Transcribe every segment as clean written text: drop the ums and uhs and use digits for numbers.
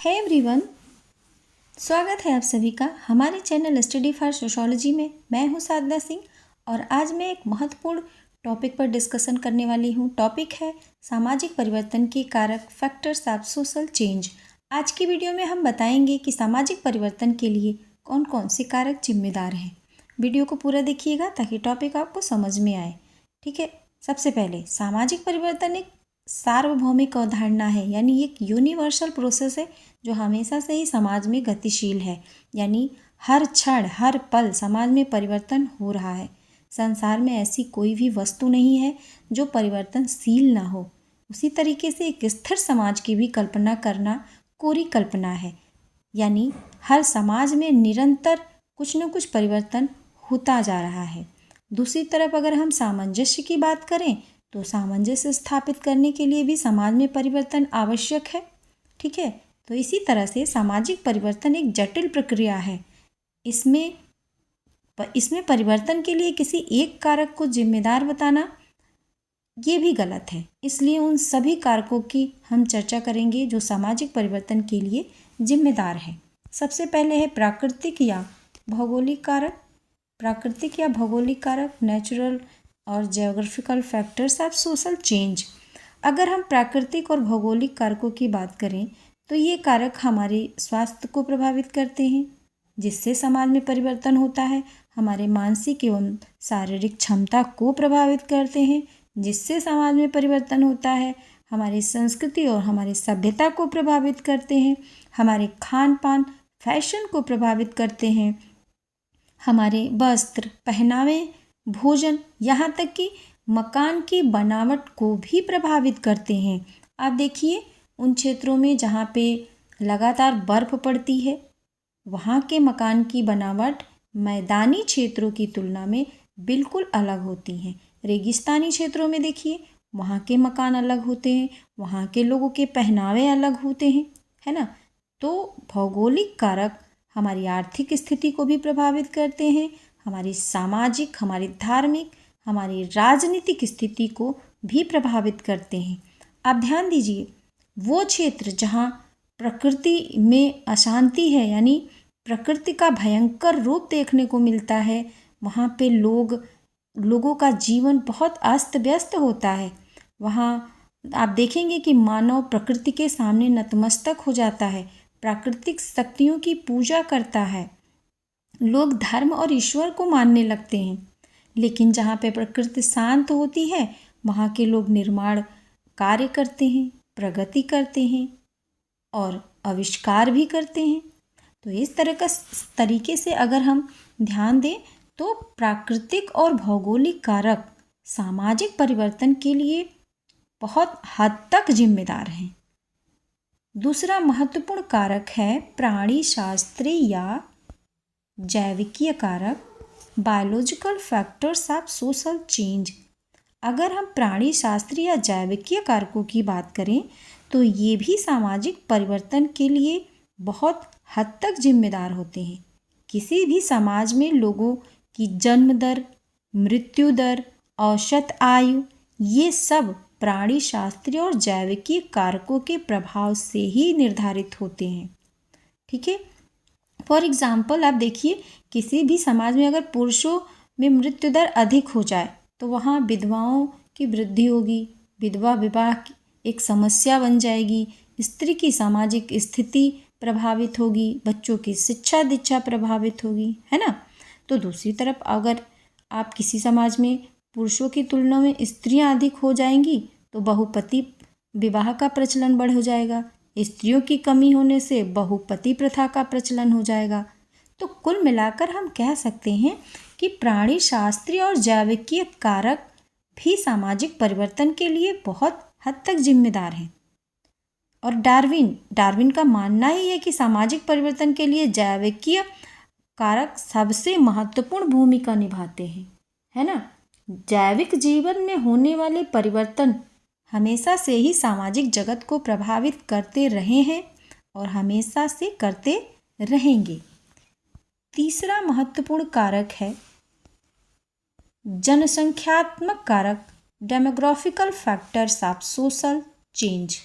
है एवरीवन, स्वागत है आप सभी का हमारे चैनल स्टडी फॉर सोशोलॉजी में। मैं हूं साधना सिंह और आज मैं एक महत्वपूर्ण टॉपिक पर डिस्कशन करने वाली हूं। टॉपिक है सामाजिक परिवर्तन के कारक, फैक्टर्स ऑफ सोशल चेंज। आज की वीडियो में हम बताएंगे कि सामाजिक परिवर्तन के लिए कौन कौन से कारक जिम्मेदार हैं। वीडियो को पूरा देखिएगा ताकि टॉपिक आपको समझ में आए। ठीक है, सबसे पहले सामाजिक परिवर्तन एक सार्वभौमिक अवधारणा है, यानी एक यूनिवर्सल प्रोसेस है जो हमेशा से ही समाज में गतिशील है। यानी हर क्षण हर पल समाज में परिवर्तन हो रहा है। संसार में ऐसी कोई भी वस्तु नहीं है जो परिवर्तनशील ना हो। उसी तरीके से एक स्थिर समाज की भी कल्पना करना कोरी कल्पना है। यानी हर समाज में निरंतर कुछ न कुछ परिवर्तन होता जा रहा है। दूसरी तरफ अगर हम सामंजस्य की बात करें तो सामंजस्य स्थापित करने के लिए भी समाज में परिवर्तन आवश्यक है। ठीक है, तो इसी तरह से सामाजिक परिवर्तन एक जटिल प्रक्रिया है। इसमें परिवर्तन के लिए किसी एक कारक को जिम्मेदार बताना ये भी गलत है। इसलिए उन सभी कारकों की हम चर्चा करेंगे जो सामाजिक परिवर्तन के लिए जिम्मेदार हैं। सबसे पहले है प्राकृतिक या भौगोलिक कारक। प्राकृतिक या भौगोलिक कारक, नेचुरल और geographical factors of social change. अगर हम प्राकृतिक और भौगोलिक कारकों की बात करें तो ये कारक हमारे स्वास्थ्य को प्रभावित करते हैं, जिससे समाज में परिवर्तन होता है। हमारे मानसिक एवं शारीरिक क्षमता को प्रभावित करते हैं, जिससे समाज में परिवर्तन होता है। हमारी संस्कृति और हमारी सभ्यता को प्रभावित करते हैं। हमारे खान पान, फैशन को प्रभावित करते हैं। हमारे वस्त्र, पहनावे, भोजन, यहाँ तक कि मकान की बनावट को भी प्रभावित करते हैं। आप देखिए, उन क्षेत्रों में जहाँ पे लगातार बर्फ़ पड़ती है वहाँ के मकान की बनावट मैदानी क्षेत्रों की तुलना में बिल्कुल अलग होती हैं। रेगिस्तानी क्षेत्रों में देखिए, वहाँ के मकान अलग होते हैं, वहाँ के लोगों के पहनावे अलग होते हैं, है ना। तो भौगोलिक कारक हमारी आर्थिक स्थिति को भी प्रभावित करते हैं, हमारी सामाजिक, हमारी धार्मिक, हमारी राजनीतिक स्थिति को भी प्रभावित करते हैं। आप ध्यान दीजिए, वो क्षेत्र जहाँ प्रकृति में अशांति है, यानी प्रकृति का भयंकर रूप देखने को मिलता है, वहाँ पे लोगों का जीवन बहुत अस्त व्यस्त होता है। वहाँ आप देखेंगे कि मानव प्रकृति के सामने नतमस्तक हो जाता है, प्राकृतिक शक्तियों की पूजा करता है, लोग धर्म और ईश्वर को मानने लगते हैं। लेकिन जहाँ पे प्रकृति शांत होती है वहाँ के लोग निर्माण कार्य करते हैं, प्रगति करते हैं और आविष्कार भी करते हैं। तो इस तरीके से अगर हम ध्यान दें तो प्राकृतिक और भौगोलिक कारक सामाजिक परिवर्तन के लिए बहुत हद तक जिम्मेदार हैं। दूसरा महत्वपूर्ण कारक है प्राणी शास्त्रीय या जैविकीय कारक, biological factors of social change. अगर हम प्राणी शास्त्रीय या जैविकीय कारकों की बात करें तो ये भी सामाजिक परिवर्तन के लिए बहुत हद तक जिम्मेदार होते हैं। किसी भी समाज में लोगों की जन्म दर, मृत्यु दर, औसत आयु, ये सब प्राणी शास्त्रीय और जैविकीय कारकों के प्रभाव से ही निर्धारित होते हैं। ठीक है, फॉर एग्जाम्पल आप देखिए, किसी भी समाज में अगर पुरुषों में मृत्यु दर अधिक हो जाए तो वहाँ विधवाओं की वृद्धि होगी, विधवा विवाह एक समस्या बन जाएगी, स्त्री की सामाजिक स्थिति प्रभावित होगी, बच्चों की शिक्षा दीक्षा प्रभावित होगी, है ना। तो दूसरी तरफ अगर आप किसी समाज में पुरुषों की तुलना में स्त्रियां अधिक हो जाएंगी तो बहुपति विवाह का प्रचलन बढ़ हो जाएगा, स्त्रियों की कमी होने से बहुपति प्रथा का प्रचलन हो जाएगा। तो कुल मिलाकर हम कह सकते हैं कि प्राणी शास्त्रीय और जैविकीय कारक भी सामाजिक परिवर्तन के लिए बहुत हद तक जिम्मेदार हैं। और डार्विन का मानना ही है कि सामाजिक परिवर्तन के लिए जैविकीय कारक सबसे महत्वपूर्ण भूमिका निभाते हैं, है ना। जैविक जीवन में होने वाले परिवर्तन हमेशा से ही सामाजिक जगत को प्रभावित करते रहे हैं और हमेशा से करते रहेंगे। तीसरा महत्वपूर्ण कारक है जनसंख्यात्मक कारक, डेमोग्राफिकल फैक्टर्स ऑफ सोशल चेंज।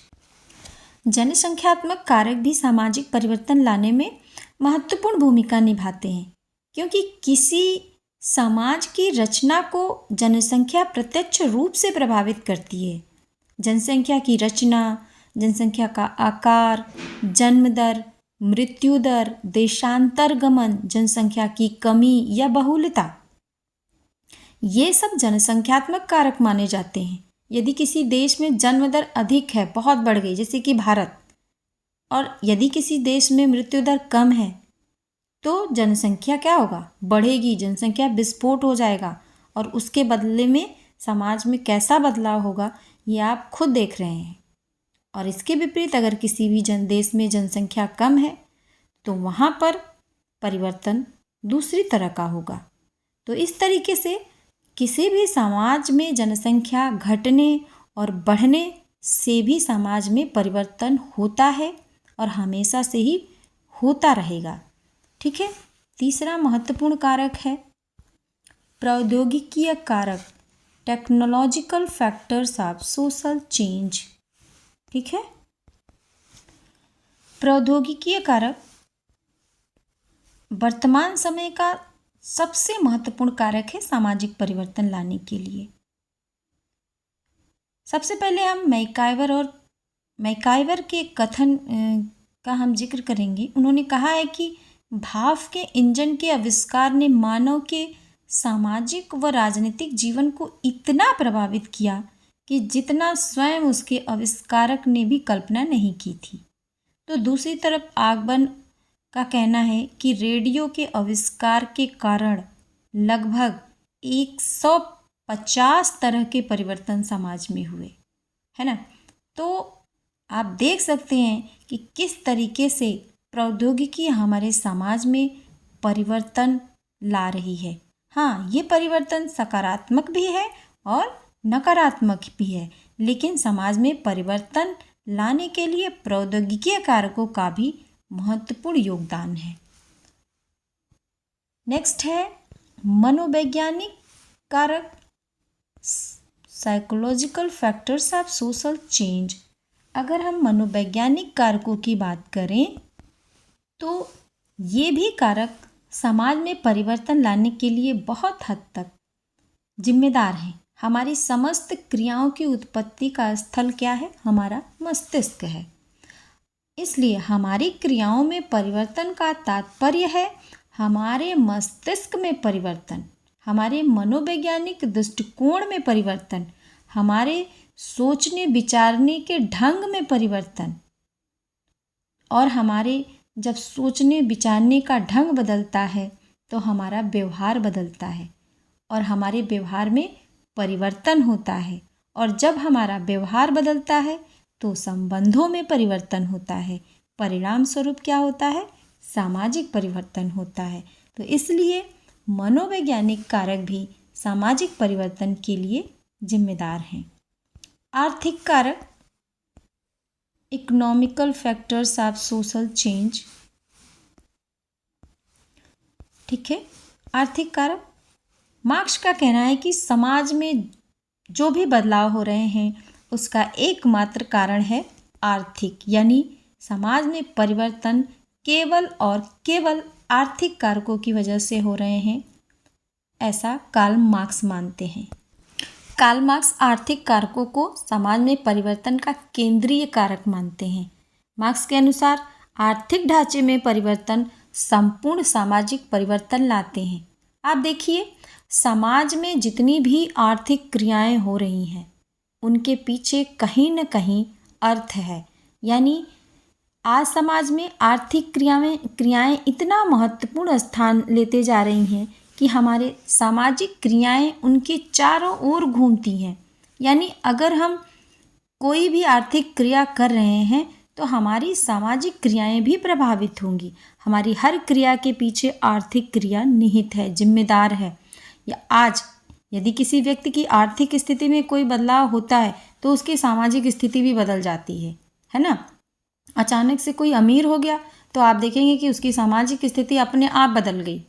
जनसंख्यात्मक कारक भी सामाजिक परिवर्तन लाने में महत्वपूर्ण भूमिका निभाते हैं, क्योंकि किसी समाज की रचना को जनसंख्या प्रत्यक्ष रूप से प्रभावित करती है। जनसंख्या की रचना, जनसंख्या का आकार, जन्म दर, मृत्यु दर, देशांतरगमन, जनसंख्या की कमी या बहुलता, ये सब जनसंख्यात्मक कारक माने जाते हैं। यदि किसी देश में जन्म दर अधिक है, बहुत बढ़ गई, जैसे कि भारत, और यदि किसी देश में मृत्यु दर कम है, तो जनसंख्या क्या होगा? बढ़ेगी, जनसंख्या विस्फोट हो जाएगा, और उसके बदले में समाज में कैसा बदलाव होगा ये आप खुद देख रहे हैं। और इसके विपरीत अगर किसी भी देश में जनसंख्या कम है तो वहाँ पर परिवर्तन दूसरी तरह का होगा। तो इस तरीके से किसी भी समाज में जनसंख्या घटने और बढ़ने से भी समाज में परिवर्तन होता है और हमेशा से ही होता रहेगा। ठीक है। तीसरा महत्वपूर्ण कारक है प्रौद्योगिकीय कारक, technological factors of social change. ठीक है। प्रौद्योगिकीय कारक वर्तमान समय का सबसे महत्वपूर्ण कारक है सामाजिक परिवर्तन लाने के लिए। सबसे पहले हम मैकाइवर के कथन का हम जिक्र करेंगे। उन्होंने कहा है कि भाप के इंजन के आविष्कार ने मानव के सामाजिक व राजनीतिक जीवन को इतना प्रभावित किया कि जितना स्वयं उसके आविष्कारक ने भी कल्पना नहीं की थी। तो दूसरी तरफ आगबन का कहना है कि रेडियो के आविष्कार के कारण लगभग 150 तरह के परिवर्तन समाज में हुए, है ना। तो आप देख सकते हैं कि किस तरीके से प्रौद्योगिकी हमारे समाज में परिवर्तन ला रही है। हाँ, ये परिवर्तन सकारात्मक भी है और नकारात्मक भी है, लेकिन समाज में परिवर्तन लाने के लिए प्रौद्योगिकीय कारकों का भी महत्वपूर्ण योगदान है। नेक्स्ट है मनोवैज्ञानिक कारक, psychological factors of social change. अगर हम मनोवैज्ञानिक कारकों की बात करें तो ये भी कारक समाज में परिवर्तन लाने के लिए बहुत हद तक जिम्मेदार हैं। हमारी समस्त क्रियाओं की उत्पत्ति का स्थल क्या है? हमारा मस्तिष्क है। इसलिए हमारी क्रियाओं में परिवर्तन का तात्पर्य है हमारे मस्तिष्क में परिवर्तन, हमारे मनोवैज्ञानिक दृष्टिकोण में परिवर्तन, हमारे सोचने विचारने के ढंग में परिवर्तन। और हमारे जब सोचने विचारने का ढंग बदलता है तो हमारा व्यवहार बदलता है और हमारे व्यवहार में परिवर्तन होता है, और जब हमारा व्यवहार बदलता है तो संबंधों में परिवर्तन होता है। परिणाम स्वरूप क्या होता है? सामाजिक परिवर्तन होता है। तो इसलिए मनोवैज्ञानिक कारक भी सामाजिक परिवर्तन के लिए जिम्मेदार हैं। आर्थिक कारक, economical factors of social change. ठीक है। आर्थिक कारक, मार्क्स का कहना है कि समाज में जो भी बदलाव हो रहे हैं उसका एकमात्र कारण है आर्थिक, यानी समाज में परिवर्तन केवल और केवल आर्थिक कारकों की वजह से हो रहे हैं, ऐसा कार्ल मार्क्स मानते हैं। कार्ल मार्क्स आर्थिक कारकों को समाज में परिवर्तन का केंद्रीय कारक मानते हैं। मार्क्स के अनुसार आर्थिक ढांचे में परिवर्तन संपूर्ण सामाजिक परिवर्तन लाते हैं। आप देखिए, समाज में जितनी भी आर्थिक क्रियाएं हो रही हैं उनके पीछे कहीं न कहीं अर्थ है। यानी आज समाज में आर्थिक क्रियाएं इतना महत्वपूर्ण स्थान लेते जा रही हैं कि हमारे सामाजिक क्रियाएं उनके चारों ओर घूमती हैं। यानी अगर हम कोई भी आर्थिक क्रिया कर रहे हैं तो हमारी सामाजिक क्रियाएं भी प्रभावित होंगी। हमारी हर क्रिया के पीछे आर्थिक क्रिया निहित है, जिम्मेदार है। या आज यदि किसी व्यक्ति की आर्थिक स्थिति में कोई बदलाव होता है तो उसकी सामाजिक स्थिति भी बदल जाती है ना। अचानक से कोई अमीर हो गया तो आप देखेंगे कि उसकी सामाजिक स्थिति अपने आप बदल गई।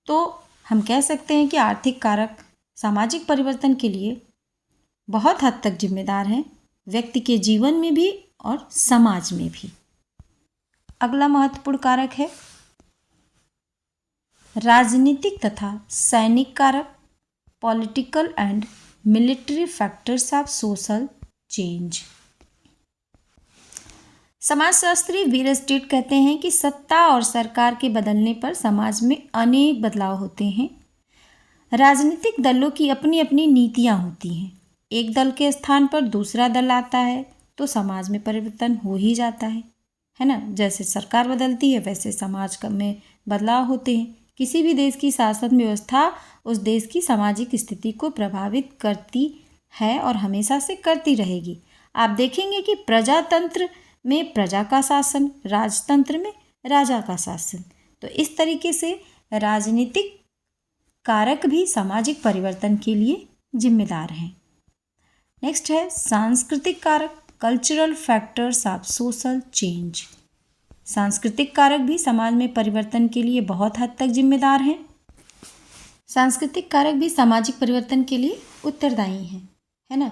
तो हम कह सकते हैं कि आर्थिक कारक सामाजिक परिवर्तन के लिए बहुत हद तक जिम्मेदार हैं, व्यक्ति के जीवन में भी और समाज में भी। अगला महत्वपूर्ण कारक है राजनीतिक तथा सैनिक कारक, political and military factors of social change. समाजशास्त्री वीर स्टेट कहते हैं कि सत्ता और सरकार के बदलने पर समाज में अनेक बदलाव होते हैं। राजनीतिक दलों की अपनी अपनी नीतियां होती हैं। एक दल के स्थान पर दूसरा दल आता है तो समाज में परिवर्तन हो ही जाता है ना। जैसे सरकार बदलती है वैसे समाज में बदलाव होते हैं। किसी भी देश की शासन व्यवस्था उस देश की सामाजिक स्थिति को प्रभावित करती है और हमेशा से करती रहेगी। आप देखेंगे कि प्रजातंत्र में प्रजा का शासन, राजतंत्र में राजा का शासन। तो इस तरीके से राजनीतिक कारक भी सामाजिक परिवर्तन के लिए जिम्मेदार हैं। नेक्स्ट है सांस्कृतिक कारक, cultural factors of social change. सांस्कृतिक कारक भी समाज में परिवर्तन के लिए बहुत हद तक जिम्मेदार हैं। सांस्कृतिक कारक भी सामाजिक परिवर्तन के लिए उत्तरदायी हैं, है ना।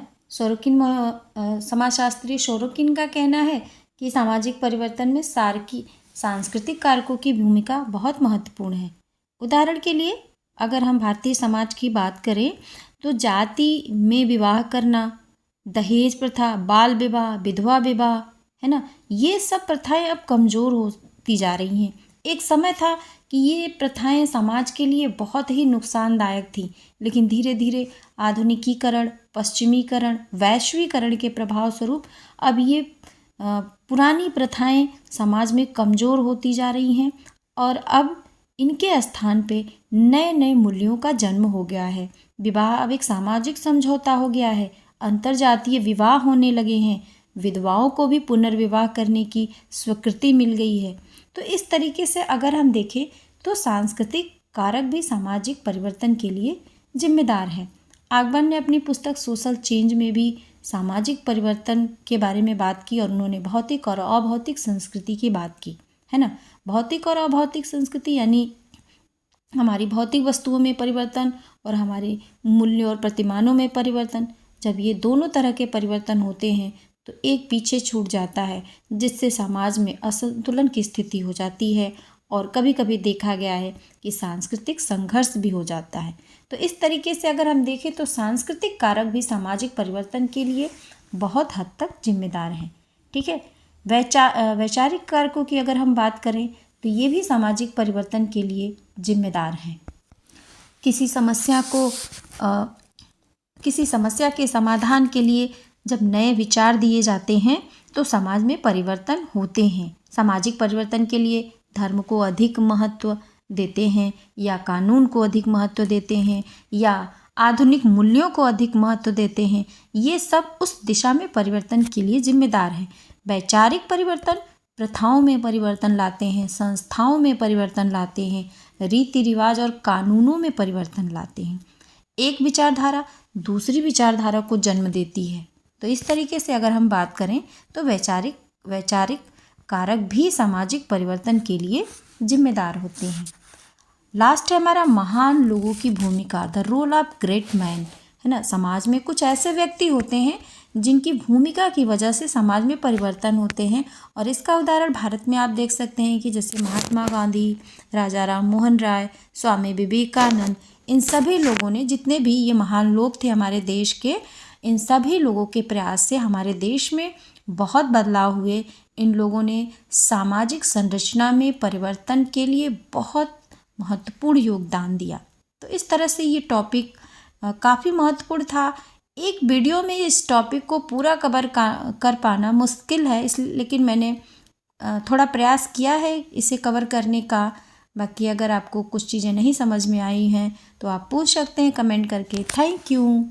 समाजशास्त्री सोरोकिन का कहना है कि सामाजिक परिवर्तन में सांस्कृतिक कारकों की भूमिका बहुत महत्वपूर्ण है। उदाहरण के लिए अगर हम भारतीय समाज की बात करें तो जाति में विवाह करना, दहेज प्रथा, बाल विवाह, विधवा विवाह, है ना, ये सब प्रथाएं अब कमज़ोर होती जा रही हैं। एक समय था कि ये प्रथाएं समाज के लिए बहुत ही नुकसानदायक थी, लेकिन धीरे धीरे आधुनिकीकरण, पश्चिमीकरण, वैश्वीकरण के प्रभाव स्वरूप अब ये पुरानी प्रथाएं समाज में कमज़ोर होती जा रही हैं और अब इनके स्थान पे नए नए मूल्यों का जन्म हो गया है। विवाह अब एक सामाजिक समझौता हो गया है। अंतर्जातीय विवाह होने लगे हैं। विधवाओं को भी पुनर्विवाह करने की स्वीकृति मिल गई है। तो इस तरीके से अगर हम देखें तो सांस्कृतिक कारक भी सामाजिक परिवर्तन के लिए जिम्मेदार हैं। आगबन ने अपनी पुस्तक सोशल चेंज में भी सामाजिक परिवर्तन के बारे में बात की और उन्होंने भौतिक और अभौतिक संस्कृति की बात की, है ना। भौतिक और अभौतिक संस्कृति यानी हमारी भौतिक वस्तुओं में परिवर्तन और हमारे मूल्यों और प्रतिमानों में परिवर्तन। जब ये दोनों तरह के परिवर्तन होते हैं तो एक पीछे छूट जाता है, जिससे समाज में असंतुलन की स्थिति हो जाती है और कभी कभी देखा गया है कि सांस्कृतिक संघर्ष भी हो जाता है। तो इस तरीके से अगर हम देखें तो सांस्कृतिक कारक भी सामाजिक परिवर्तन के लिए बहुत हद तक जिम्मेदार हैं। ठीक है। वैचारिक कारकों की अगर हम बात करें तो ये भी सामाजिक परिवर्तन के लिए जिम्मेदार हैं। किसी समस्या के समाधान के लिए जब नए विचार दिए जाते हैं तो समाज में परिवर्तन होते हैं। सामाजिक परिवर्तन के लिए धर्म को अधिक महत्व देते हैं या कानून को अधिक महत्व देते हैं या आधुनिक मूल्यों को अधिक महत्व देते हैं। ये सब उस दिशा में परिवर्तन के लिए जिम्मेदार हैं। वैचारिक परिवर्तन प्रथाओं में परिवर्तन लाते हैं, संस्थाओं में परिवर्तन लाते हैं, रीति रिवाज और कानूनों में परिवर्तन लाते हैं। एक विचारधारा दूसरी विचारधारा को जन्म देती है। तो इस तरीके से अगर हम बात करें तो वैचारिक कारक भी सामाजिक परिवर्तन के लिए जिम्मेदार होते हैं। लास्ट है हमारा महान लोगों की भूमिका, the role of great man, है ना। समाज में कुछ ऐसे व्यक्ति होते हैं जिनकी भूमिका की वजह से समाज में परिवर्तन होते हैं और इसका उदाहरण भारत में आप देख सकते हैं कि जैसे महात्मा गांधी, राजा राम मोहन राय, स्वामी विवेकानंद, इन सभी लोगों ने, जितने भी ये महान लोग थे हमारे देश के, इन सभी लोगों के प्रयास से हमारे देश में बहुत बदलाव हुए। इन लोगों ने सामाजिक संरचना में परिवर्तन के लिए बहुत महत्वपूर्ण योगदान दिया। तो इस तरह से ये टॉपिक काफ़ी महत्वपूर्ण था। एक वीडियो में इस टॉपिक को पूरा कवर कर पाना मुश्किल है, लेकिन मैंने थोड़ा प्रयास किया है इसे कवर करने का। बाकी अगर आपको कुछ चीज़ें नहीं समझ में आई हैं तो आप पूछ सकते हैं कमेंट करके। Thank you.